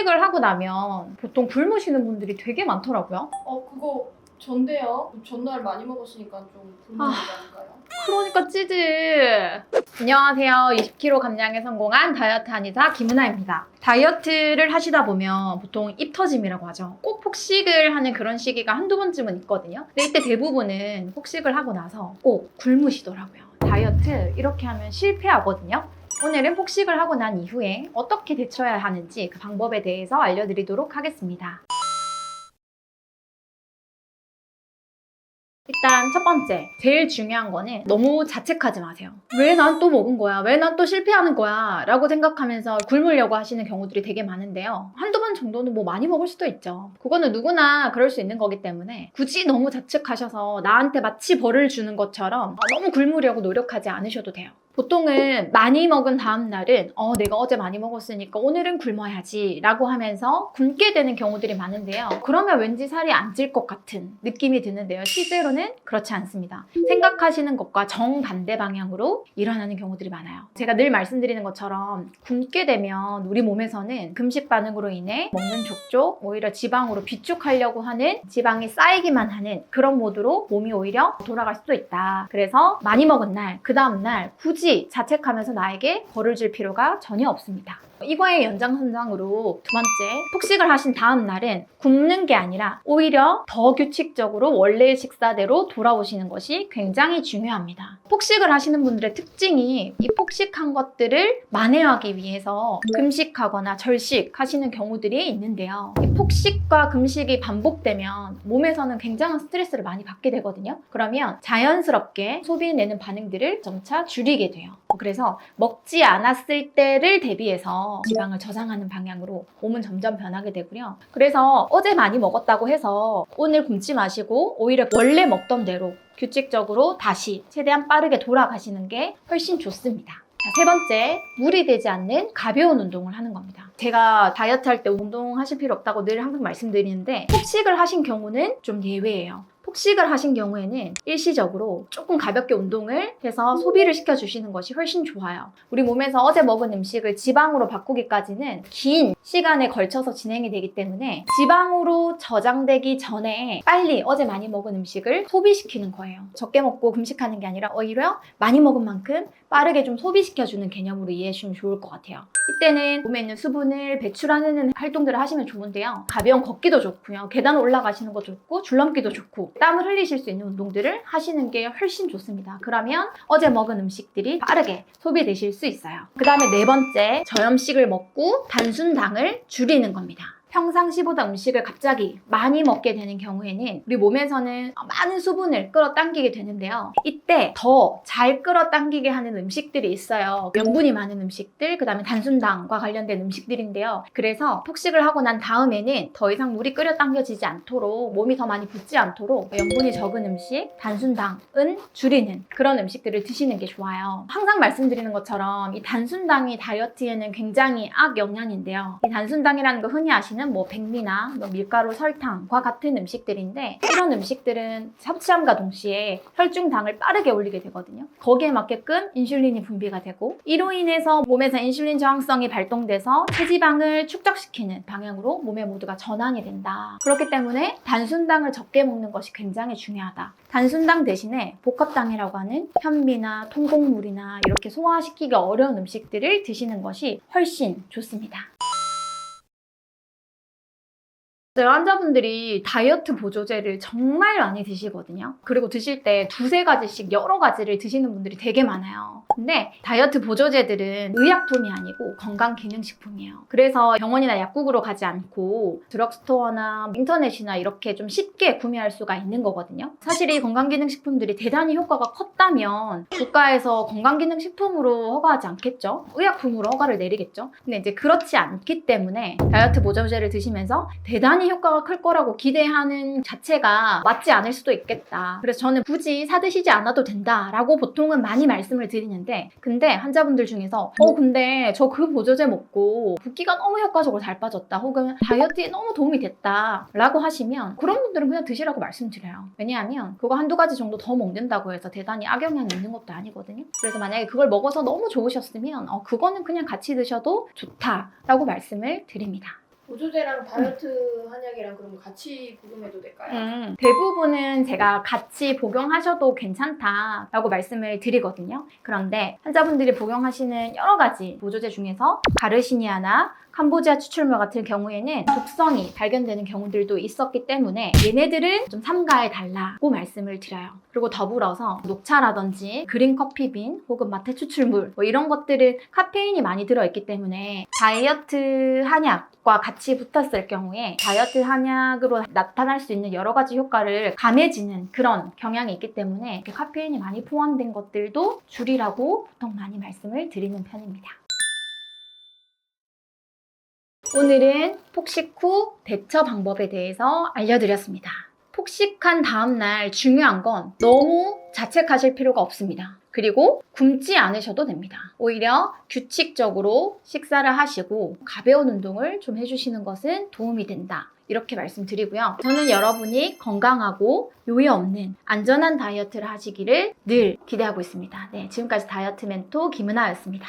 폭식을 하고 나면 보통 굶으시는 분들이 되게 많더라고요. 그거 전데요. 전날 많이 먹었으니까 좀 굶는 거 아닐까요? 그러니까 찌지. 안녕하세요. 20kg 감량에 성공한 다이어트 한의사 김은아입니다. 다이어트를 하시다 보면 보통 입 터짐이라고 하죠. 꼭 폭식을 하는 그런 시기가 한두 번쯤은 있거든요. 근데 이때 대부분은 폭식을 하고 나서 꼭 굶으시더라고요. 다이어트 이렇게 하면 실패하거든요. 오늘은 폭식을 하고 난 이후에 어떻게 대처해야 하는지 그 방법에 대해서 알려드리도록 하겠습니다. 일단 첫 번째, 제일 중요한 거는 너무 자책하지 마세요. 왜 난 또 먹은 거야? 왜 난 또 실패하는 거야? 라고 생각하면서 굶으려고 하시는 경우들이 되게 많은데요. 한두 번 정도는 뭐 많이 먹을 수도 있죠. 그거는 누구나 그럴 수 있는 거기 때문에 굳이 너무 자책하셔서 나한테 마치 벌을 주는 것처럼 너무 굶으려고 노력하지 않으셔도 돼요. 보통은 많이 먹은 다음 날은 내가 어제 많이 먹었으니까 오늘은 굶어야지 라고 하면서 굶게 되는 경우들이 많은데요. 그러면 왠지 살이 안 찔 것 같은 느낌이 드는데요. 실제로는 그렇지 않습니다. 생각하시는 것과 정반대 방향으로 일어나는 경우들이 많아요. 제가 늘 말씀드리는 것처럼 굶게 되면 우리 몸에서는 금식 반응으로 인해 먹는 족족, 오히려 지방으로 비축하려고 하는 지방이 쌓이기만 하는 그런 모드로 몸이 오히려 돌아갈 수도 있다. 그래서 많이 먹은 날, 그 다음 날 굳이 자책하면서 나에게 벌을 줄 필요가 전혀 없습니다. 이거의 연장선상으로 두 번째, 폭식을 하신 다음 날은 굶는 게 아니라 오히려 더 규칙적으로 원래의 식사대로 돌아오시는 것이 굉장히 중요합니다. 폭식을 하시는 분들의 특징이 이 폭식한 것들을 만회하기 위해서 금식하거나 절식하시는 경우들이 있는데요. 이 폭식과 금식이 반복되면 몸에서는 굉장한 스트레스를 많이 받게 되거든요. 그러면 자연스럽게 소비해내는 반응들을 점차 줄이게 돼요. 그래서 먹지 않았을 때를 대비해서 지방을 저장하는 방향으로 몸은 점점 변하게 되고요. 그래서 어제 많이 먹었다고 해서 오늘 굶지 마시고 오히려 원래 먹던 대로 규칙적으로 다시 최대한 빠르게 돌아가시는 게 훨씬 좋습니다. 자, 세 번째, 무리되지 않는 가벼운 운동을 하는 겁니다. 제가 다이어트 할 때 운동하실 필요 없다고 늘 항상 말씀드리는데 폭식을 하신 경우는 좀 예외예요. 폭식을 하신 경우에는 일시적으로 조금 가볍게 운동을 해서 소비를 시켜주시는 것이 훨씬 좋아요. 우리 몸에서 어제 먹은 음식을 지방으로 바꾸기까지는 긴 시간에 걸쳐서 진행이 되기 때문에 지방으로 저장되기 전에 빨리 어제 많이 먹은 음식을 소비시키는 거예요. 적게 먹고 금식하는 게 아니라 오히려 많이 먹은 만큼 빠르게 좀 소비시켜주는 개념으로 이해해 주시면 좋을 것 같아요. 이때는 몸에 있는 수분을 배출하는 활동들을 하시면 좋은데요. 가벼운 걷기도 좋고요. 계단 올라가시는 거 좋고 줄넘기도 좋고 땀을 흘리실 수 있는 운동들을 하시는 게 훨씬 좋습니다. 그러면 어제 먹은 음식들이 빠르게 소비되실 수 있어요. 그 다음에 네 번째, 저염식을 먹고 단순당을 줄이는 겁니다. 평상시보다 음식을 갑자기 많이 먹게 되는 경우에는 우리 몸에서는 많은 수분을 끌어당기게 되는데요. 이때 더 잘 끌어당기게 하는 음식들이 있어요. 염분이 많은 음식들, 그 다음에 단순당과 관련된 음식들인데요. 그래서 폭식을 하고 난 다음에는 더 이상 물이 끌어당겨지지 않도록 몸이 더 많이 붓지 않도록 염분이 적은 음식, 단순당은 줄이는 그런 음식들을 드시는 게 좋아요. 항상 말씀드리는 것처럼 이 단순당이 다이어트에는 굉장히 악영향인데요. 이 단순당이라는 거 흔히 아시는 백미나 밀가루, 설탕과 같은 음식들인데 이런 음식들은 섭취함과 동시에 혈중당을 빠르게 올리게 되거든요. 거기에 맞게끔 인슐린이 분비가 되고 이로 인해서 몸에서 인슐린 저항성이 발동돼서 체지방을 축적시키는 방향으로 몸의 모두가 전환이 된다. 그렇기 때문에 단순당을 적게 먹는 것이 굉장히 중요하다. 단순당 대신에 복합당이라고 하는 현미나 통곡물이나 이렇게 소화시키기 어려운 음식들을 드시는 것이 훨씬 좋습니다. 환자분들이 다이어트 보조제를 정말 많이 드시거든요. 그리고 드실 때 두세 가지씩 여러 가지를 드시는 분들이 되게 많아요. 근데 다이어트 보조제들은 의약품이 아니고 건강기능식품이에요. 그래서 병원이나 약국으로 가지 않고 드럭스토어나 인터넷이나 이렇게 좀 쉽게 구매할 수가 있는 거거든요. 사실 이 건강기능식품들이 대단히 효과가 컸다면 국가에서 건강기능식품으로 허가하지 않겠죠? 의약품으로 허가를 내리겠죠? 근데 이제 그렇지 않기 때문에 다이어트 보조제를 드시면서 대단히 효과가 클 거라고 기대하는 자체가 맞지 않을 수도 있겠다. 그래서 저는 굳이 사드시지 않아도 된다라고 보통은 많이 말씀을 드리는데 근데 환자분들 중에서 근데 저 그 보조제 먹고 붓기가 너무 효과적으로 잘 빠졌다 혹은 다이어트에 너무 도움이 됐다 라고 하시면 그런 분들은 그냥 드시라고 말씀드려요. 왜냐하면 그거 한두 가지 정도 더 먹는다고 해서 대단히 악영향이 있는 것도 아니거든요. 그래서 만약에 그걸 먹어서 너무 좋으셨으면 그거는 그냥 같이 드셔도 좋다라고 말씀을 드립니다. 보조제랑 다이어트 한약이랑 그럼 같이 복용해도 될까요? 대부분은 제가 같이 복용하셔도 괜찮다라고 말씀을 드리거든요. 그런데 환자분들이 복용하시는 여러 가지 보조제 중에서 가르시니아나 캄보지아 추출물 같은 경우에는 독성이 발견되는 경우들도 있었기 때문에 얘네들은 좀 삼가해 달라고 말씀을 드려요. 그리고 더불어서 녹차라든지 그린 커피빈 혹은 마테 추출물 뭐 이런 것들은 카페인이 많이 들어있기 때문에 다이어트 한약과 같이 붙었을 경우에 다이어트 한약으로 나타날 수 있는 여러 가지 효과를 감해지는 그런 경향이 있기 때문에 이렇게 카페인이 많이 포함된 것들도 줄이라고 보통 많이 말씀을 드리는 편입니다. 오늘은 폭식 후 대처 방법에 대해서 알려드렸습니다. 폭식한 다음날 중요한 건 너무 자책하실 필요가 없습니다. 그리고 굶지 않으셔도 됩니다. 오히려 규칙적으로 식사를 하시고 가벼운 운동을 좀 해주시는 것은 도움이 된다. 이렇게 말씀드리고요. 저는 여러분이 건강하고 요해 없는 안전한 다이어트를 하시기를 늘 기대하고 있습니다. 네, 지금까지 다이어트 멘토 김은아였습니다.